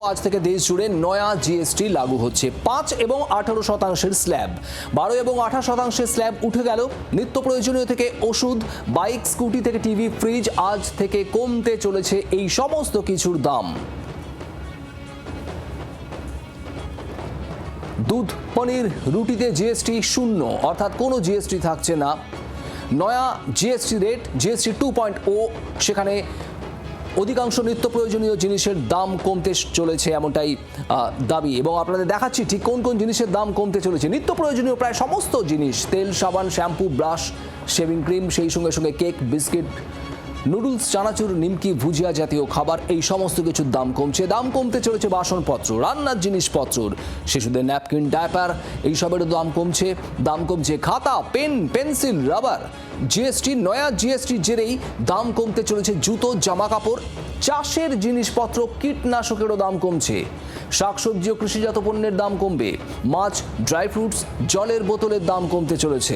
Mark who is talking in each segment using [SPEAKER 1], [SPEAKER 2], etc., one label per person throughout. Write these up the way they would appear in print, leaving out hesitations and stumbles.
[SPEAKER 1] আজ থেকে দেশ জুড়ে নয়া জিএসটি লাগু হচ্ছে। 5 এবং 18% স্ল্যাব, 12 এবং 18% স্ল্যাব উঠে গেল। নিত্য প্রয়োজনীয় থেকে ওষুধ, বাইক, স্কুটি থেকে টিভি, ফ্রিজ আজ থেকে কমতে চলেছে এই সমস্ত কিছুর দাম। দুধ, পনির, রুটিতে জিএসটি শূন্য, অর্থাৎ কোনো জিএসটি থাকছে না। নয়া জিএসটি রেট জিএসটি 2.0, সেখানে অধিকাংশ নিত্য প্রয়োজনীয় জিনিসের দাম কমতে চলেছে এমনটাই দাবি। এবং আপনাদের দেখাচ্ছি ঠিক কোন কোন জিনিসের দাম কমতে চলেছে। নিত্য প্রয়োজনীয় প্রায় সমস্ত জিনিস, তেল, সাবান, শ্যাম্পু, ব্রাশ, শেভিং ক্রিম, সেই সঙ্গে সঙ্গে কেক, বিস্কিট, নুডলস, চানাচুর, নিমকি, ভুজিয়া জাতীয় খাবার, এই সমস্ত কিছুর দাম কমছে। দাম কমতে চলেছে বাসনপত্র, রান্নার জিনিসপত্র, শিশুদের ন্যাপকিন, ডায়পার, এইসবেরও দাম কমছে। দাম কমছে খাতা, পেন, পেন্সিল, রাবার। জিএসটি, নয়া জিএসটির জেরেই দাম কমতে চলেছে জুতো, জামা কাপড়, চাষের জিনিসপত্র, কীটনাশকেরও দাম কমছে। শাকসবজি ও কৃষিজাত পণ্যের দাম কমবে। মাছ, ড্রাই ফ্রুটস, জলের বোতলের দাম কমতে চলেছে।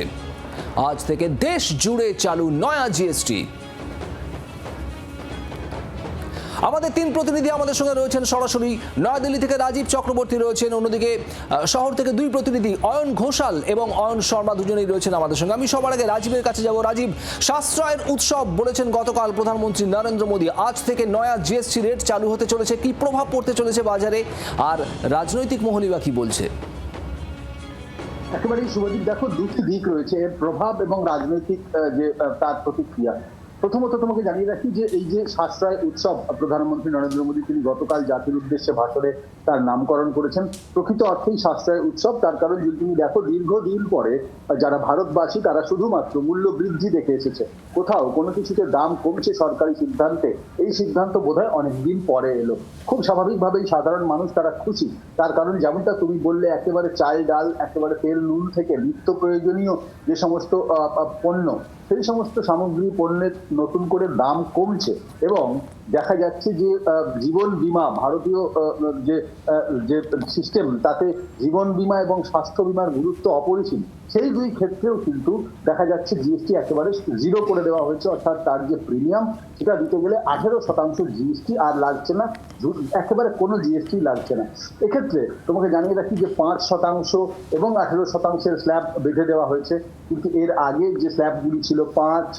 [SPEAKER 1] আজ থেকে দেশ জুড়ে চালু নয়া জিএসটি। আমাদের তিন প্রতিনিধি আমাদের সঙ্গে রয়েছেন সরাসরি। নয়াদিল্লি থেকে রাজীব চক্রবর্তী রয়েছেন, অন্যদিকে শহর থেকে দুই প্রতিনিধি অয়ন ঘোষাল এবং অয়ন শর্মা, দুজনেই রয়েছেন আমাদের সঙ্গে। আমি সবার আগে রাজীবের কাছে যাব। রাজীব, সাশ্রয়ের উৎসব বলেছেন গতকাল প্রধানমন্ত্রী নরেন্দ্র মোদী। আজ থেকে নয়া জিএসটি রেট চালু হতে চলেছে, কি প্রভাব পড়তে চলেছে বাজারে, আর রাজনৈতিক মহলই বা কি বলছে?
[SPEAKER 2] একেবারেই শুভজিৎ, দেখো দুটি দিক রয়েছে এর প্রভাব এবং রাজনৈতিক যে তার প্রতিক্রিয়া। প্রথমত তোমাকে জানিয়ে রাখি যে এই যে সাশ্রয় উৎসব প্রধানমন্ত্রী নরেন্দ্র মোদী তিনি গতকাল জাতির উদ্দেশ্যে ভাষণে তার নামকরণ করেছেন, প্রকৃত অর্থেই সাশ্রয় উৎসব। তার কারণ যদি তুমি দেখো দীর্ঘদিন পরে যারা ভারতবাসী তারা শুধুমাত্র মূল্য বৃদ্ধি দেখে এসেছে, কোথাও কোনো কিছুতে দাম কমছে সরকারি সিদ্ধান্তে, এই সিদ্ধান্ত বোধহয় অনেকদিন পরে এলো। খুব স্বাভাবিকভাবেই সাধারণ মানুষ তারা খুশি। তার কারণ যেমনটা তুমি বললে, একেবারে চাল ডাল, একেবারে তেল নুন থেকে নিত্য প্রয়োজনীয় যে সমস্ত পণ্য, সেই সমস্ত সামগ্রী পণ্যের নতুন করে দাম কমছে। এবং দেখা যাচ্ছে যে জীবন বীমা, ভারতীয় যে সিস্টেম, তাতে জীবন বীমা এবং স্বাস্থ্য বীমার গুরুত্ব অপরিসীম। সেই দুই ক্ষেত্রেও কিন্তু দেখা যাচ্ছে জিএসটি একেবারে জিরো করে দেওয়া হয়েছে, অর্থাৎ তার যে প্রিমিয়াম সেটা দিতে গেলে 18% জিএসটি আর লাগছে না, একেবারে কোনো জিএসটি লাগছে না। এক্ষেত্রে তোমাকে জানিয়ে রাখি যে 5% এবং 18% স্ল্যাব বেঁধে দেওয়া হয়েছে। কিন্তু এর আগে যে স্ল্যাবগুলি ছিল 5,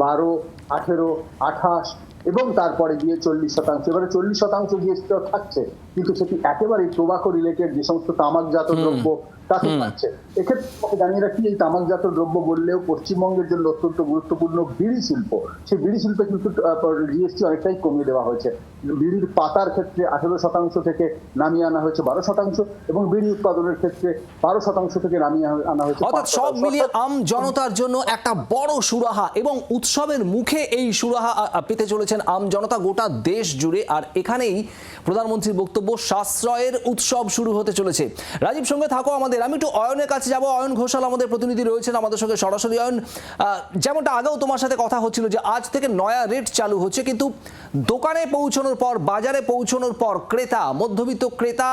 [SPEAKER 2] 12, 18, 28 এবং তারপরে গিয়ে 40%, এবারে 40% জিএসটিও থাকছে, কিন্তু সেটি একেবারে টোবাকো রিলেটেড যে সমস্ত তামাকজাত দ্রব্য তাতে পাচ্ছে। এক্ষেত্রে জানিয়ে রাখি এই তামাকজাত দ্রব্য বললেও পশ্চিমবঙ্গের জন্য অত্যন্ত গুরুত্বপূর্ণ বিড়ি শিল্প, সেই বিড়ি শিল্পে কিন্তু জিএসটি অনেকটাই কমিয়ে দেওয়া হয়েছে। বিড়ির পাতার ক্ষেত্রে 18% থেকে নামিয়ে আনা হয়েছে 12%, এবং বিড়ি উৎপাদনের ক্ষেত্রে 12% থেকে নামিয়ে আনা হয়েছে।
[SPEAKER 1] অর্থাৎ সব মিলিয়ে আম জনতার জন্য একটা বড় সুরাহা, এবং উৎসবের মুখে এই সুরাহা পেতে চলেছেন আম জনতা গোটা দেশ জুড়ে। আর এখানেই প্রধানমন্ত্রীর বক্তব্য, সাশ্রয়ের উৎসব শুরু হতে চলেছে। রাজীব, সঙ্গে থাকো আমাদের। আমি একটু অয়নের কাছে যাব। অয়ন ঘোষাল আমাদের প্রতিনিধি রয়েছেন আমাদের সঙ্গে সরাসরি। অয়ন, যেমনটা আগেও তোমার সাথে কথা হচ্ছিল যে আজ থেকে নয়া রেট চালু হচ্ছে, কিন্তু দোকানে পৌঁছানোর পর, বাজারে পৌঁছানোর পর ক্রেতা, মধ্যবিত্ত ক্রেতা,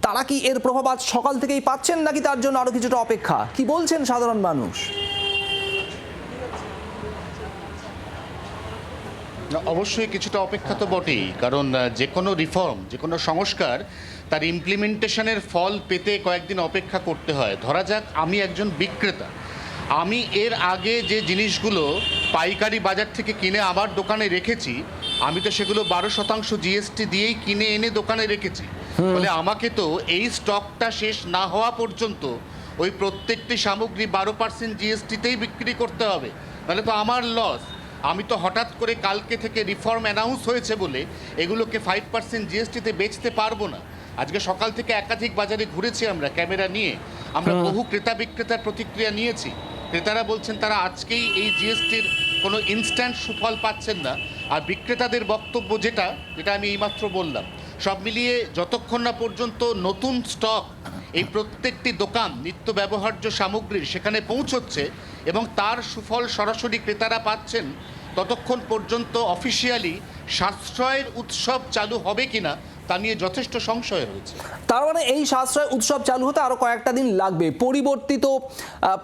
[SPEAKER 1] তারা কি এর প্রভাব আজ সকাল থেকেই পাচ্ছেন, নাকি তার জন্য আরো কিছুটা অপেক্ষা? কি বলছেন সাধারণ মানুষ?
[SPEAKER 3] অবশ্যই কিছুটা অপেক্ষা তো বটেই, কারণ যে কোনো রিফর্ম, যে কোনো সংস্কার, তার ইমপ্লিমেন্টেশনের ফল পেতে কয়েকদিন অপেক্ষা করতে হয়। ধরা যাক আমি একজন বিক্রেতা, আমি এর আগে যে জিনিসগুলো পাইকারি বাজার থেকে কিনে আমার দোকানে রেখেছি, আমি তো সেগুলো 12% জিএসটি দিয়েই কিনে এনে দোকানে রেখেছি। ফলে আমাকে তো এই স্টকটা শেষ না হওয়া পর্যন্ত ওই প্রত্যেকটি সামগ্রী 12% জিএসটিতেই বিক্রি করতে হবে, তাহলে তো আমার লস। আমি তো হঠাৎ করে কালকে থেকে রিফর্ম অ্যানাউন্স হয়েছে বলে এগুলোকে 5% জিএসটিতে বেচতে পারবো না। আজকে সকাল থেকে একাধিক বাজারে ঘুরেছি আমরা ক্যামেরা নিয়ে, আমরা বহু ক্রেতা বিক্রেতার প্রতিক্রিয়া নিয়েছি। ক্রেতারা বলছেন তারা আজকেই এই জিএসটির কোনো ইনস্ট্যান্ট সুফল পাচ্ছেন না। আর বিক্রেতাদের বক্তব্য যেটা আমি এইমাত্র বললাম, সব মিলিয়ে যতক্ষণ না পর্যন্ত নতুন স্টক এই প্রত্যেকটি দোকান নিত্য ব্যবহার্য সামগ্রীর সেখানে পৌঁছচ্ছে এবং তার সুফল সরাসরি ক্রেতারা পাচ্ছেন, ততক্ষণ পর্যন্ত অফিসিয়ালি সাশ্রয়ের উৎসব চালু হবে কিনা তা নিয়ে যথেষ্ট সংশয় রয়েছে।
[SPEAKER 1] তার মানে এই সাশ্রয় উৎসব চালু হতে আরো কয়েকটা দিন লাগবে। পরিবর্তিত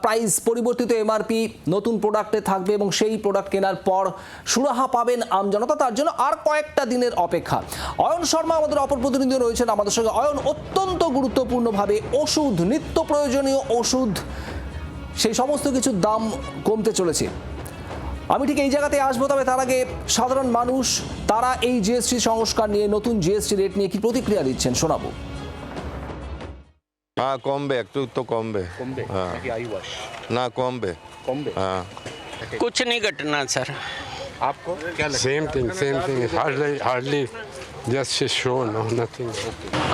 [SPEAKER 1] প্রাইস, পরিবর্তিত এমআরপি নতুন প্রোডাক্টে থাকবে এবং সেই প্রোডাক্ট কেনার পর সুরাহা পাবেন আমজনতা। তার জন্য আর কয়েকটা দিনের অপেক্ষা। অয়ন শর্মা আমাদের অপর প্রতিনিধি রয়েছেন আমাদের সঙ্গে। অয়ন, অত্যন্ত গুরুত্বপূর্ণভাবে ওষুধ, নিত্য প্রয়োজনীয় ওষুধ, সেই সমস্ত কিছুর দাম কমতে চলেছে। আমি ঠিক এই জায়গাতে আসবো, তবে তার আগে সাধারণ মানুষ তারা এই জিএসটি সংস্কার নিয়ে, নতুন জিএসটি রেট নিয়ে কি প্রতিক্রিয়া দিচ্ছেন শোনাবো।
[SPEAKER 4] हाँ कॉम्बे একটু তো কমবে हाँ ना कॉम्बे हाँ
[SPEAKER 5] कुछ नहीं घटना सर।
[SPEAKER 3] आपको क्या लगता है?
[SPEAKER 6] Same thing. Hardly just show, no, nothing.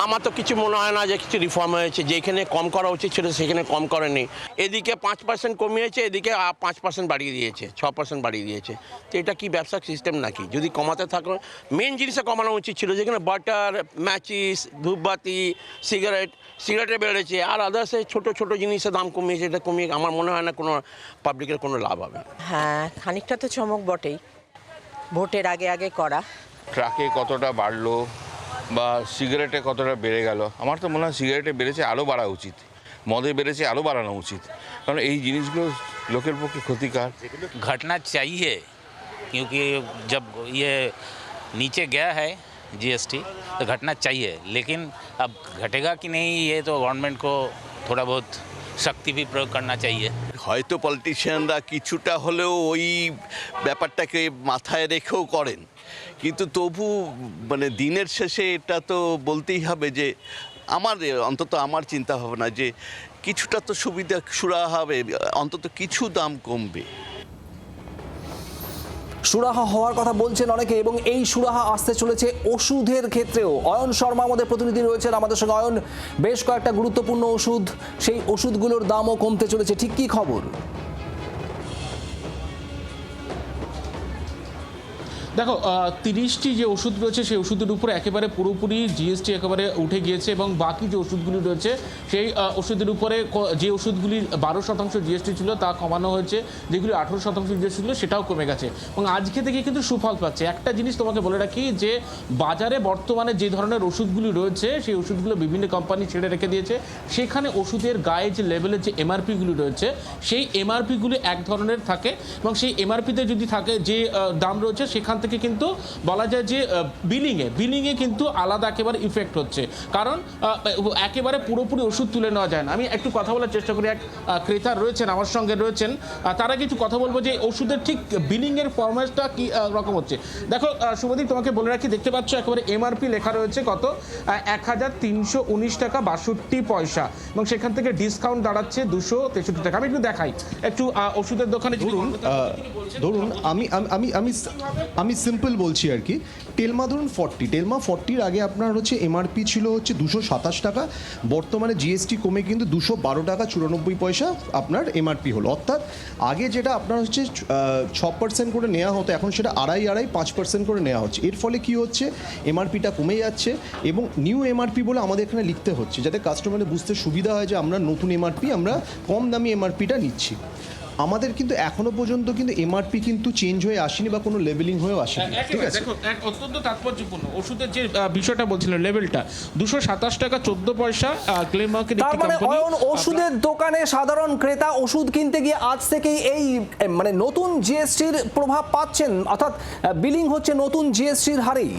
[SPEAKER 5] আমার তো কিছু মনে হয় না যে কিছু রিফর্ম হয়েছে। যেখানে কম করা উচিত ছিল সেখানে কম করেনি। এদিকে 5% কমিয়েছে, এদিকে 5% বাড়িয়ে দিয়েছে, 6% বাড়িয়ে দিয়েছে। তো এটা কি ব্যবসা সিস্টেম নাকি? যদি কমাতে থাকো, মেন জিনিসে কমানো উচিত ছিল, যেখানে বাটার, ম্যাচিস, ধূপবাতি, সিগারেটে বেড়েছে, আর আদার্সে ছোট ছোট জিনিসের দাম কমিয়েছে। এটা কমিয়ে আমার মনে হয় না কোনো পাবলিকের কোনো লাভ হবে।
[SPEAKER 7] হ্যাঁ, খানিকটা তো চমক বটেই, ভোটের আগে আগে করা।
[SPEAKER 4] ট্রাকে কতটা বাড়লো বা সিগারেটে কতটা বেড়ে গেল, আমার তো মনে হয় সিগারেটে বেড়েছে আরও বাড়া উচিত, মদে বেড়েছে আরও বাড়ানো উচিত, কারণ এই জিনিসগুলো লোকের পক্ষে ক্ষতিকার।
[SPEAKER 8] घटना चाहिए क्योंकि जब ये नीचे गया है जीएसटी तो घटना चाहिए, लेकिन अब घटेगा कि नहीं ये तो गवर्नमेंट को थोड़ा बहुत शक्ति भी प्रयोग करना चाहिए।
[SPEAKER 9] হয়তো পলিটিশিয়ানরা কিছুটা হলেও ওই ব্যাপারটাকে মাথায় রেখেও করেন, কিন্তু তবু মানে দিনের শেষে এটা তো বলতেই হবে যে আমার অন্তত আমার চিন্তা ভাবনা যে কিছুটা তো সুরাহা হবে, অন্তত কিছু দাম কমবে।
[SPEAKER 1] সুরাহা হওয়ার কথা বলছেন অনেকে, এবং এই সুরাহা আসতে চলেছে ওষুধের ক্ষেত্রেও। অয়ন শর্মা আমাদের প্রতিনিধি রয়েছেন আমাদের সঙ্গে। অয়ন, বেশ কয়েকটা গুরুত্বপূর্ণ ওষুধ, সেই ওষুধগুলোর দামও কমতে চলেছে, ঠিক কি খবর?
[SPEAKER 10] দেখো, 30টি যে ওষুধ রয়েছে সেই ওষুধের উপরে একেবারে পুরোপুরি জিএসটি একেবারে উঠে গিয়েছে, এবং বাকি যে ওষুধগুলি রয়েছে সেই ওষুধের উপরে যে ওষুধগুলি 12% জিএসটি ছিল তা কমানো হয়েছে, যেগুলি 18% জিএসটি ছিল সেটাও কমে গেছে, এবং আজকে থেকে কিন্তু সুফল পাচ্ছে। একটা জিনিস তোমাকে বলে রাখি যে বাজারে বর্তমানে যে ধরনের ওষুধগুলি রয়েছে সেই ওষুধগুলো বিভিন্ন কোম্পানি ছেড়ে রেখে দিয়েছে। সেখানে ওষুধের গায়ে যে লেভেলের যে এমআরপিগুলি রয়েছে সেই এমআরপিগুলি এক ধরনের থাকে, এবং সেই এমআরপিতে যদি থাকে যে দাম রয়েছে সেখান থেকে কিন্তু বলা যায় যে বিলিংয়ে কিন্তু আলাদা একেবারে ইফেক্ট হচ্ছে, কারণ একেবারে পুরোপুরি ওষুধ তুলে নেওয়া যায় না। আমি একটু কথা বলার চেষ্টা করি, এক ক্রেতা রয়েছেন আমার সঙ্গে রয়েছেন, তারা কিছু কথা বলবো যে ওষুধের ঠিক বিলিংয়ের ফরম্যাটটা কি রকম হচ্ছে। দেখো শুভদীপ, তোমাকে বলে রাখি, দেখতে পাচ্ছ একেবারে এমআরপি লেখা রয়েছে কত, 1319 টাকা 62 পয়সা, এবং সেখান থেকে ডিসকাউন্ট দাঁড়াচ্ছে 263 টাকা। আমি একটু দেখাই, একটু ওষুধের দোকানে
[SPEAKER 11] ধরুন আমি সিম্পল বলছি আর কি। টেলমা ধরুন 40, টেলমা 40-র আগে আপনার হচ্ছে এমআরপি ছিল হচ্ছে 227 টাকা, বর্তমানে জিএসটি কমে কিন্তু 212 টাকা 94 পয়সা আপনার এমআরপি হলো। অর্থাৎ আগে যেটা আপনার হচ্ছে 6% করে নেওয়া হতো, এখন সেটা 5% করে নেওয়া হচ্ছে। এর ফলে কি হচ্ছে, এমআরপিটা কমে যাচ্ছে, এবং নিউ এমআরপি বলে আমাদের এখানে লিখতে হচ্ছে, যাতে কাস্টমারের বুঝতে সুবিধা হয় যে আমরা নতুন এমআরপি, আমরা কম দামি এমআরপিটা নিচ্ছি। আমাদের কিন্তু এখনো পর্যন্ত কিন্তু এমআরপি কিন্তু চেঞ্জ হয়ে আসেনি বা কোনো লেভেলিং হয়েও আসেনি। ঠিক আছে,
[SPEAKER 10] দেখো অত্যন্ত তাৎপর্যপূর্ণ ওষুধের যে বিষয়টা বলছিলেন, লেভেলটা 227 টাকা 14 পয়সা ক্লেম মার্কেট।
[SPEAKER 1] তার মানে অয়ন, ওষুধের দোকানে সাধারণ ক্রেতা ওষুধ কিনতে গিয়ে আজ থেকেই এই মানে নতুন জিএসটির প্রভাব পাচ্ছেন, অর্থাৎ বিলিং হচ্ছে নতুন জিএসটির হারেই।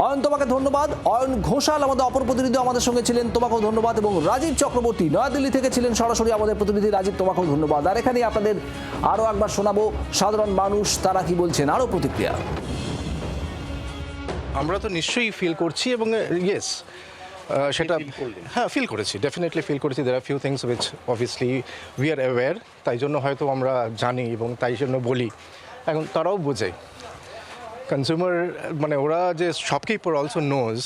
[SPEAKER 1] অয়ন, তোমাকে ধন্যবাদ। অয়ন ঘোষাল আমাদের অপর প্রতিনিধি আমাদের সঙ্গে ছিলেন, তোমাকেও ধন্যবাদ। এবং রাজীব চক্রবর্তী নয়াদিল্লি থেকে ছিলেন সরাসরি আমাদের প্রতিনিধি। রাজীব, তোমাকেও ধন্যবাদ। আর এখানে আপনাদের আরো একবার শোনাবো সাধারণ মানুষ তারা কি বলছেন, আরো প্রতিক্রিয়া।
[SPEAKER 12] আমরা তো নিশ্চয়ই ফিল করছি, এবং ইয়েস সেটা হ্যাঁ ফিল করেছি, ডেফিনেটলি ফিল করেছি। দের আর few things which obviously we are aware, তাই জন্য হয়তো আমরা জানি এবং তাই জন্য বলি। এখন তারাও বোঝে, কনজিউমার মানে ওরা যে শপকিপার অলসো নোজ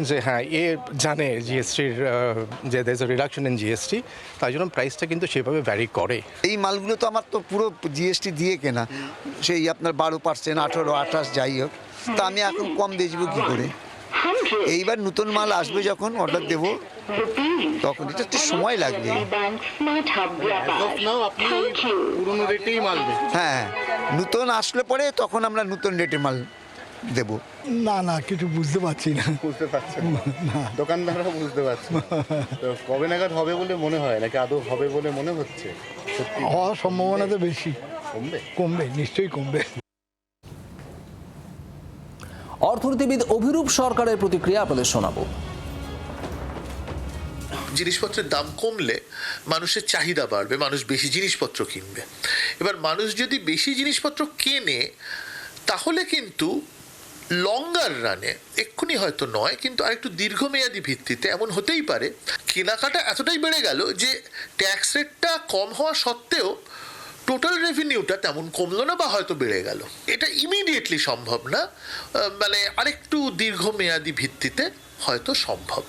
[SPEAKER 12] যে হ্যাঁ এ জানে জিএসটির যে there is a reduction in GST, তাই জন্য প্রাইসটা কিন্তু সেভাবে ভ্যারি করে।
[SPEAKER 13] এই মালগুলো তো আমার তো পুরো জিএসটি দিয়ে কেনা, সেই আপনার 12%, 18, 28 যাই হোক, তা আমি এখন কম বেচবো কী করে? এইবার নতুন মাল আসবে যখন অর্ডার দেব তখন এটা একটু সময় লাগবে।
[SPEAKER 3] পুরনো রেটেই মাল,
[SPEAKER 13] হ্যাঁ, নতুন আসলে পরে তখন আমরা নতুন রেটে মাল দেব।
[SPEAKER 14] না না কিছু বুঝতে পারছি না।
[SPEAKER 3] বুঝতে পারছেন না, দোকানদাররা বুঝতে পারছে না। তো কবে নাগাদ হবে বলে মনে হয়, নাকি আদৌ হবে বলে মনে হচ্ছে? সত্যি
[SPEAKER 14] হওয়ার সম্ভাবনা তো বেশি।
[SPEAKER 3] কমবে?
[SPEAKER 14] কমবে, নিশ্চয়ই কমবে।
[SPEAKER 1] অর্থনীতিবিদ অভিরূপ সরকারের প্রতিক্রিয়া আপনাদের শোনাবো।
[SPEAKER 15] জিনিসপত্রের দাম কমলে মানুষের চাহিদা বাড়বে, মানুষ বেশি জিনিসপত্র কিনবে। এবার মানুষ যদি বেশি জিনিসপত্র কেনে তাহলে কিন্তু লঙ্গার রানে, এক্ষুনি হয়তো নয় কিন্তু আরেকটু দীর্ঘমেয়াদী ভিত্তিতে এমন হতেই পারে কেনাকাটা এতটাই বেড়ে গেল যে ট্যাক্স রেটটা কম হওয়া সত্ত্বেও টোটাল রেভিনিউটা তেমন কমলো না বা হয়তো বেড়ে গেল। এটা ইমিডিয়েটলি সম্ভব না, মানে আরেকটু দীর্ঘমেয়াদী ভিত্তিতে হয়তো সম্ভব।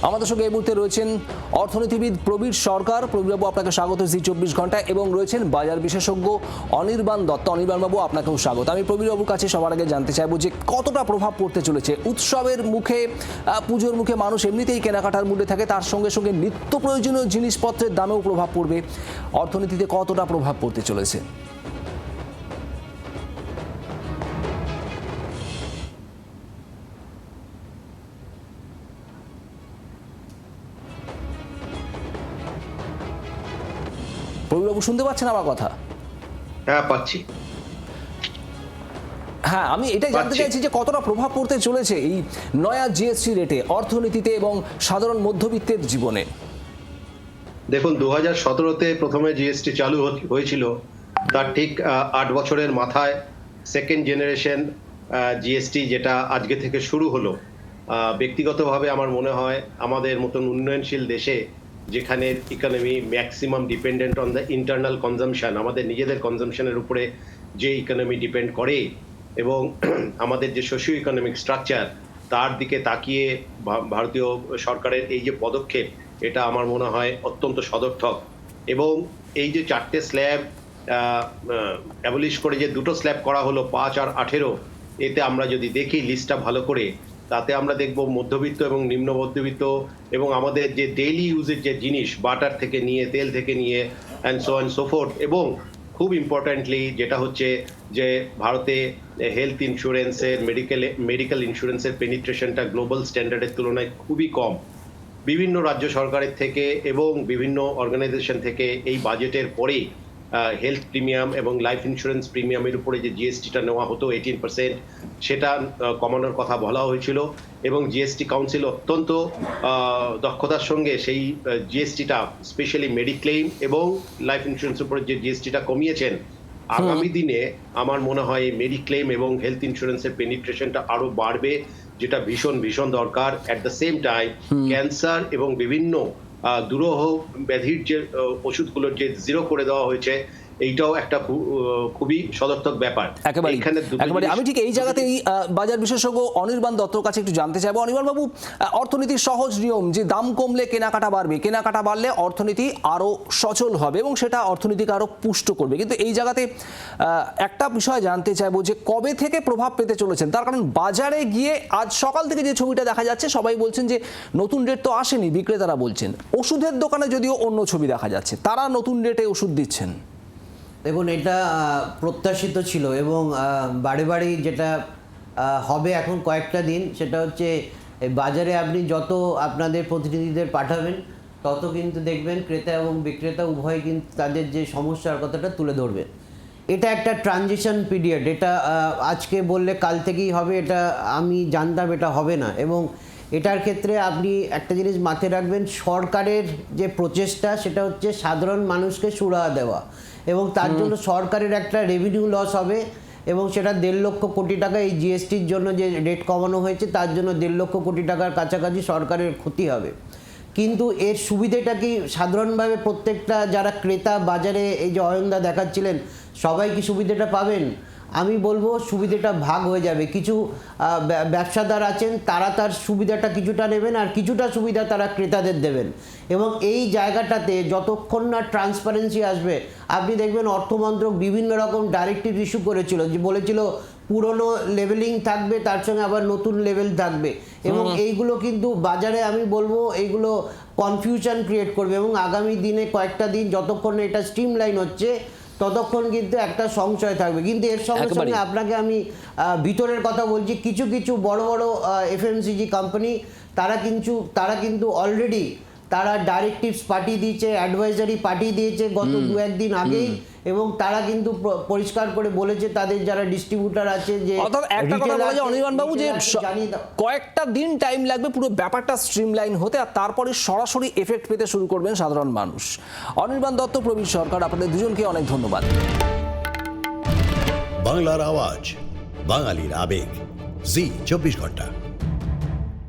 [SPEAKER 1] আমাদের সঙ্গে এই মুহূর্তে রয়েছেন অর্থনীতিবিদ প্রবীর সরকার। প্রবীরবাবু, আপনাকে স্বাগত জি24 ঘন্টায়। এবং রয়েছেন বাজার বিশেষজ্ঞ অনির্বাণ দত্ত। অনির্বাণবাবু, আপনাকেও স্বাগত। আমি প্রবীরবাবুর কাছে সবার আগে জানতে চাইবো যে কতটা প্রভাব পড়তে চলেছে উৎসবের মুখে, পুজোর মুখে মানুষ এমনিতেই কেনাকাটার মুডে থাকে, তার সঙ্গে সঙ্গে নিত্য প্রয়োজনীয় জিনিসপত্রের দামেও প্রভাব পড়বে, অর্থনীতিতে কতটা প্রভাব পড়তে চলেছে? প্রবীরবাবু শুনতে পাচ্ছেন আমার কথা?
[SPEAKER 16] হ্যাঁ, পাচ্ছি।
[SPEAKER 1] হ্যাঁ, আমি এটাই জানতে চাইছি যে কতটা প্রভাব পড়তে চলেছে এই নয়া জিএসটি রেটে অর্থনীতিতে এবং সাধারণ মধ্যবিত্তের জীবনে।
[SPEAKER 16] দেখুন, 2017-তে প্রথমে জিএসটি চালু হয়েছিল, তার ঠিক 8 বছরের মাথায় সেকেন্ড জেনারেশন জিএসটি যেটা আজকে থেকে শুরু হলো। ব্যক্তিগতভাবে আমার মনে হয় আমাদের মতন উন্নয়নশীল দেশে, যেখানে economy maximum dependent on the internal consumption, আমাদের নিজেদের কনজামশনের উপরে যে ইকোনমি ডিপেন্ড করে, এবং আমাদের যে সোশিও ইকোনমিক স্ট্রাকচার, তার দিকে তাকিয়ে ভারতীয় সরকারের এই যে পদক্ষেপ, এটা আমার মনে হয় অত্যন্ত সদর্থক। এবং এই যে 4টে স্ল্যাব অ্যাবলিশ করে যে 2টো স্ল্যাব করা হলো, 5 আর 18, এতে আমরা যদি দেখি লিস্টটা ভালো করে, তাতে আমরা দেখব মধ্যবিত্ত এবং নিম্ন মধ্যবিত্ত এবং আমাদের যে ডেইলি ইউজের যে জিনিস, বাটার থেকে নিয়ে, তেল থেকে নিয়ে, and so and so fourth. এবং খুব ইম্পর্ট্যান্টলি যেটা হচ্ছে যে ভারতে হেলথ ইন্স্যুরেন্সের, মেডিকেল ইন্স্যুরেন্সের পেনিট্রেশনটা গ্লোবাল স্ট্যান্ডার্ডের তুলনায় খুবই কম। বিভিন্ন রাজ্য সরকারের থেকে এবং বিভিন্ন অর্গানাইজেশন থেকে এই বাজেটের পরেই হেলথ প্রিমিয়াম এবং লাইফ ইন্স্যুরেন্স প্রিমিয়ামের উপরে যে জিএসটিটা নেওয়া হতো 18%, সেটা কমানোর কথা বলা হয়েছিল। এবং জিএসটি কাউন্সিল অত্যন্ত দক্ষতার সঙ্গে সেই জিএসটিটা, স্পেশালি মেডিক্লেইম এবং লাইফ ইন্স্যুরেন্সের উপরে যে জিএসটিটা কমিয়েছেন, আগামী দিনে আমার মনে হয় মেডিক্লেইম এবং হেলথ ইন্স্যুরেন্সের পেনিট্রেশনটা আরো বাড়বে, যেটা ভীষণ ভীষণ দরকার। At the same time cancer এবং বিভিন্ন দুরূহ ব্যাধির যে ওষুধগুলোর যে জিরো করে দেওয়া হয়েছে, এইটাও একটা খুবই সদর্থক ব্যাপার।
[SPEAKER 1] একেবারে আমি ঠিক এই জায়গাতেই বাজার বিশেষজ্ঞ অনির্বাণ দত্তর কাছে একটু জানতে চাইবো। অনির্বাণ বাবু, অর্থনীতির সহজ নিয়ম যে দাম কমলে কেনাকাটা বাড়বে, কেনাকাটা বাড়লে অর্থনীতি আরো সচল হবে এবং সেটা অর্থনীতিকে আরো পুষ্ট করবে, কিন্তু এই জায়গাতে একটা বিষয় জানতে চাইবো যে কবে থেকে প্রভাব পেতে চলেছেন। তার কারণ বাজারে গিয়ে আজ সকাল থেকে যে ছবিটা দেখা যাচ্ছে, সবাই বলছেন যে নতুন রেট তো আসেনি, বিক্রেতারা বলছেন। ওষুধের দোকানে যদিও অন্য ছবি দেখা যাচ্ছে, তারা নতুন রেটে ওষুধ দিচ্ছেন।
[SPEAKER 17] দেখুন, এটা প্রত্যাশিত ছিল এবং বাড়ি বাড়ি যেটা হবে এখন কয়েকটা দিন, সেটা হচ্ছে বাজারে আপনি যত আপনাদের প্রতিনিধিদের পাঠাবেন, তত কিন্তু দেখবেন ক্রেতা এবং বিক্রেতা উভয় কিন্তু তাদের যে সমস্যার কথাটা তুলে ধরবে। এটা একটা ট্রানজিশন পিরিয়ড, এটা আজকে বললে কাল থেকেই হবে এটা আমি জানতাম এটা হবে না। এবং এটার ক্ষেত্রে আপনি একটা জিনিস মাথায় রাখবেন, সরকারের যে প্রচেষ্টা সেটা হচ্ছে সাধারণ মানুষকে সুরাহা দেওয়া, এবং তার জন্য সরকারের একটা রেভিনিউ লস হবে, এবং সেটা 1.5 লক্ষ কোটি টাকা এই জিএসটির জন্য যে রেট কমানো হয়েছে তার জন্য 1.5 লক্ষ কোটি টাকার কাছাকাছি সরকারের ক্ষতি হবে। কিন্তু এর সুবিধেটা কি সাধারণভাবে প্রত্যেকটা যারা ক্রেতা বাজারে এই যে অয়নদা দেখাচ্ছিলেন, সবাই কি সুবিধাটা পাবেন? আমি বলবো সুবিধাটা ভাগ হয়ে যাবে। কিছু ব্যবসাদার আছেন, তারা তার সুবিধাটা কিছুটা নেবেন আর কিছুটা সুবিধা তারা ক্রেতাদের দেবেন। এবং এই জায়গাটাতে যতক্ষণ না ট্রান্সপারেন্সি আসবে, আপনি দেখবেন অর্থমন্ত্রক বিভিন্ন রকম ডাইরেক্টিভ ইস্যু করেছিল, যে বলেছিল পুরনো লেভেলিং থাকবে, তার সঙ্গে আবার নতুন লেভেল থাকবে, এবং এইগুলো কিন্তু বাজারে আমি বলবো এইগুলো কনফিউশন ক্রিয়েট করবে। এবং আগামী দিনে কয়েকটা দিন যতক্ষণ এটা স্ট্রিমলাইন হচ্ছে, ততক্ষণ কিন্তু একটা সংশয় থাকবে। কিন্তু এর সঙ্গে
[SPEAKER 1] একেবারেই।
[SPEAKER 17] সঙ্গে আপনাকে আমি ভিতরের কথা বলছি, কিছু কিছু বড় বড় এফএমসিজি কোম্পানি তারা কিন্তু অলরেডি তারা ডাইরেক্টিভস পাঠিয়ে দিয়েছে, অ্যাডভাইজারি পাঠিয়ে দিয়েছে গত 2-1 দিন আগেই, এবং তারা কিন্তু পরিষ্কার করে বলেছে তাদের যারা ডিস্ট্রিবিউটার আছে যে
[SPEAKER 1] অর্থাৎ একটা কথা বলা যায় অনির্বাণ বাবু যে
[SPEAKER 17] জানিয়ে দাও।
[SPEAKER 1] কয়েকটা দিন টাইম লাগবে পুরো ব্যাপারটা স্ট্রিমলাইন হতে, আর তারপরে সরাসরি এফেক্ট পেতে শুরু করবেন সাধারণ মানুষ। অনির্বাণ দত্ত, প্রবীর সরকার, আপনাদের দুজনকে অনেক ধন্যবাদ।
[SPEAKER 18] বাংলার আওয়াজ, বাঙালির আবেগ, জি 24 ঘন্টা।